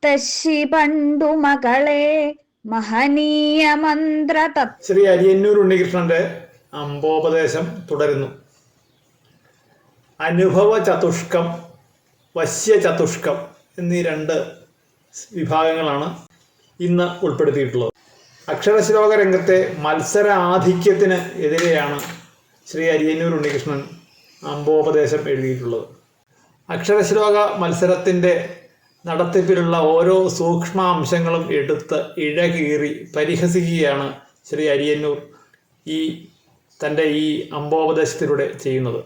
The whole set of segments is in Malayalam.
മുത്തശ്ശി പണ്ടു മകളെ മഹനീയ മന്ത്ര ശ്രീ അരിയന്നൂർ ഉണ്ണികൃഷ്ണന്റെ അമ്പോപദേശം തുടരുന്നു. അനുഭവ ചതുഷ്കം, വശ്യ ചതുഷ്കം എന്നീ രണ്ട് വിഭാഗങ്ങളാണ് ഇന്ന് ഉൾപ്പെടുത്തിയിട്ടുള്ളത്. അക്ഷരശ്ലോക രംഗത്തെ മത്സര ആധിക്യത്തിന് എതിരെയാണ് ശ്രീ അരിയന്നൂർ ഉണ്ണികൃഷ്ണൻ അമ്പോപദേശം എഴുതിയിട്ടുള്ളത്. അക്ഷരശ്ലോക മത്സരത്തിൻ്റെ നടത്തിപ്പിലുള്ള ഓരോ സൂക്ഷ്മ അംശങ്ങളും എടുത്ത് ഇഴകീറി പരിഹസിക്കുകയാണ് ശ്രീ അരിയന്നൂർ തൻ്റെ ഈ അമ്പോപദേശത്തിലൂടെ ചെയ്യുന്നത്.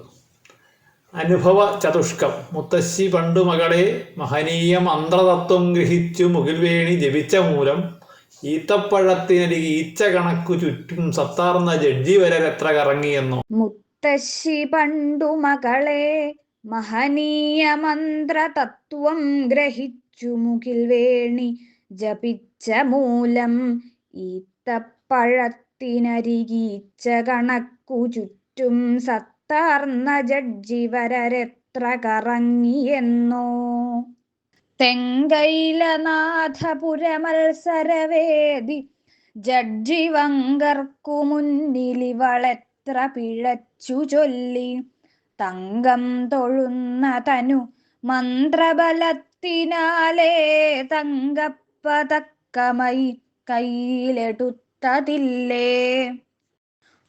അനുഭവ ചതുഷ്കം, മുത്തശ്ശി പണ്ടു മകളെ മഹനീയ മന്ത്രതത്വം ഗ്രഹിച്ചു മുകിൽവേണി ജപിച്ച മൂലം ഈത്തപ്പഴത്തിനരികെ ഈച്ച കണക്കു ചുറ്റും സത്താർന്ന ജഡ്ജി വരെ എത്ര കറങ്ങിയെന്നോ. മുത്തശ്ശി പണ്ടു മകളെ മഹനീയ മന്ത്രതത്വം ഗ്രഹിച്ചു മുകിൽവേണി ജപിച്ച മൂലം ഈത്തപ്പഴത്തിനരികീച്ച കണക്കു ചുറ്റും സത്താർന്ന ജഡ്ജി വരരെത്ര കറങ്ങിയെന്നോ. തെങ്കൈലനാഥപുരമത്സരവേദി ജഡ്ജി വങ്കർക്കു മുന്നിലിവളെത്ര പിഴച്ചു ചൊല്ലി. തങ്കം തൊഴുന്ന തനു മന്ത്രബലത്തിനാലേ തങ്കപ്പതക്കമൈ കയ്യിലെടുത്തതില്ലേ.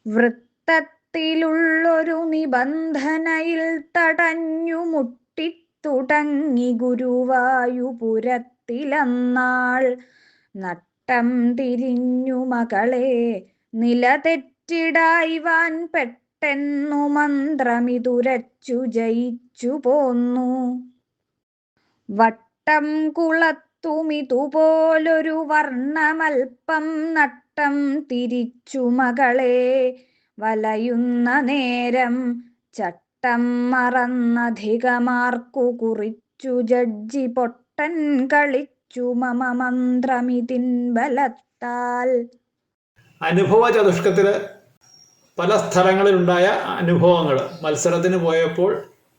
വൃത്തത്തിലുള്ളൊരു നിബന്ധനയിൽ തടഞ്ഞു മുട്ടിത്തുടങ്ങി ഗുരുവായൂപുരത്തിലന്നാൾ. നട്ടം തിരിഞ്ഞു മകളെ നിലതെറ്റിടായ്വാൻ പെട്ടെന്നു മന്ത്രമിതുരച്ചു ജയിച്ചു പോന്നു. വട്ടം കുളത്തുമിതുപോലൊരു വർണ്ണമൽപ്പം നട്ടം തിരിച്ചു മകളെ വലയുന്ന നേരം ചട്ടം മറന്നധികമാർക്കു കുറിച്ചു ജഡ്ജി പൊട്ടൻ കളിച്ചു മമ മന്ത്രമിതിൻ ബലത്താൽ. അനുഭവ ചതുഷ്കത്തില് പല സ്ഥലങ്ങളിലുണ്ടായ അനുഭവങ്ങൾ, മത്സരത്തിന് പോയപ്പോൾ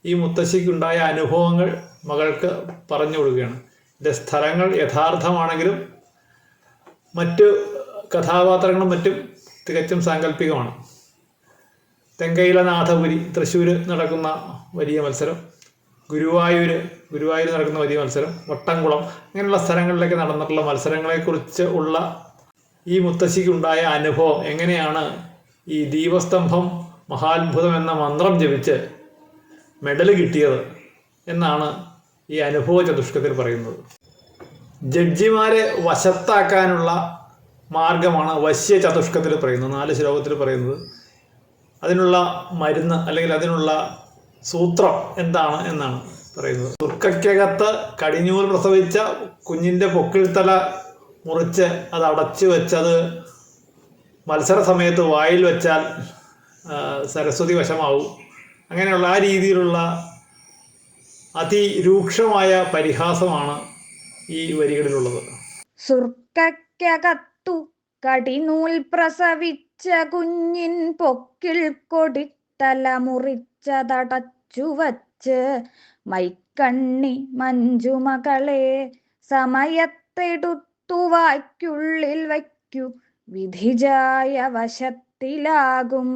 ഈ മുത്തശ്ശിക്കുണ്ടായ അനുഭവങ്ങൾ മകൾക്ക് പറഞ്ഞു കൊടുക്കുകയാണ്. ഇതിൻ്റെ സ്ഥലങ്ങൾ യഥാർത്ഥമാണെങ്കിലും മറ്റു കഥാപാത്രങ്ങളും മറ്റും തികച്ചും സാങ്കല്പികമാണ്. തെങ്കൈലനാഥപുരി, തൃശ്ശൂർ നടക്കുന്ന വലിയ മത്സരം, ഗുരുവായൂർ നടക്കുന്ന വലിയ മത്സരം, വട്ടംകുളം, ഇങ്ങനെയുള്ള സ്ഥലങ്ങളിലേക്ക് നടന്നിട്ടുള്ള മത്സരങ്ങളെക്കുറിച്ച് ഉള്ള ഈ മുത്തശ്ശിക്കുണ്ടായ അനുഭവം, എങ്ങനെയാണ് ഈ ദീപസ്തംഭം മഹാത്ഭുതം എന്ന മന്ത്രം ജപിച്ച് മെഡൽ കിട്ടിയത് എന്നാണ് ഈ അനുഭവ ചതുഷ്കത്തിൽ പറയുന്നത്. ജഡ്ജിമാരെ വശത്താക്കാനുള്ള മാർഗമാണ് വശ്യ ചതുഷ്കത്തിൽ പറയുന്നത്, 4 ശ്ലോകത്തിൽ പറയുന്നത്. അതിനുള്ള മരുന്ന് അല്ലെങ്കിൽ അതിനുള്ള സൂത്രം എന്താണ് എന്നാണ് പറയുന്നത്. തുർക്കയ്ക്കകത്ത് കടിഞ്ഞൂൽ പ്രസവിച്ച കുഞ്ഞിൻ്റെ പൊക്കിൾത്തല മുറിച്ച് അത് അടച്ചു വെച്ചത് മത്സര സമയത്ത് വായിൽ വെച്ചാൽ സരസ്വതി വശമാവും. അങ്ങനെയുള്ള ആ രീതിയിലുള്ള അതിരൂക്ഷമായ പരിഹാസമാണ് ഈ വരികളിലുള്ളത്. സുർക്കയ്ക്കകത്തു കടിനൂൽ പ്രസവിച്ച കുഞ്ഞിൻ പൊക്കിൾ കൊടിത്തല മുറിച്ചതടച്ചു വച്ച് മൈക്കണ്ണി മഞ്ജുമകളെ സമയത്തെടുത്തു വായ്ക്കുള്ളിൽ വയ്ക്കു വിധിജായ വശത്തിലാകും.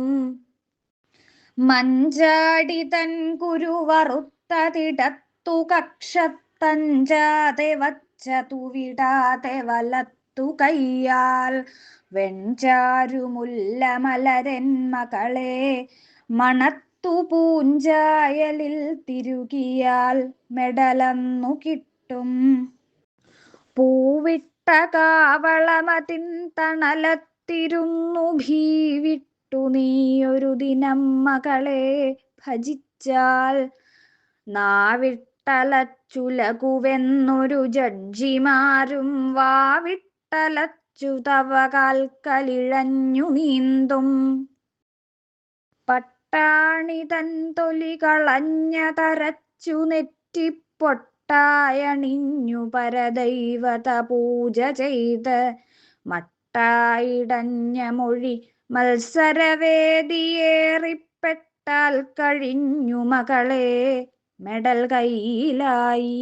മഞ്ചാടി തൻ കുരുവറുത്തതിടത്തു കക്ഷത്തഞ്ചാതെ വച്ചതു വിടാതെ വലത്തു കയ്യാൽ വെൺചാരുമുല്ല മലരൻ മകളെ മണത്തു പൂഞ്ചായലിൽ തിരുകിയാൽ മെഡലന്നു കിട്ടും. പൂവിട്ട കാവളമതിൻ തണലത്തിരുന്നു ഭീവിട്ടു നീയൊരു ദിനം മകളെ ഭജിച്ചാൽ നാവിട്ടലച്ചുലകുവെന്നൊരു ജഡ്ജിമാരും വാവിട്ടലച്ചു തവ കാൽക്കലിഴഞ്ഞു നീന്തും. പട്ടാണി തൻ തൊലി കളഞ്ഞ തരച്ചു നെറ്റിപ്പൊട്ടായണിഞ്ഞു പരദൈവത പൂജ ചെയ്ത് മട്ടായിടഞ്ഞ മൊഴി മത്സരവേദിയേറിപ്പെട്ടാൽ കഴിഞ്ഞു മകളെ മെഡൽ കയ്യിലായി.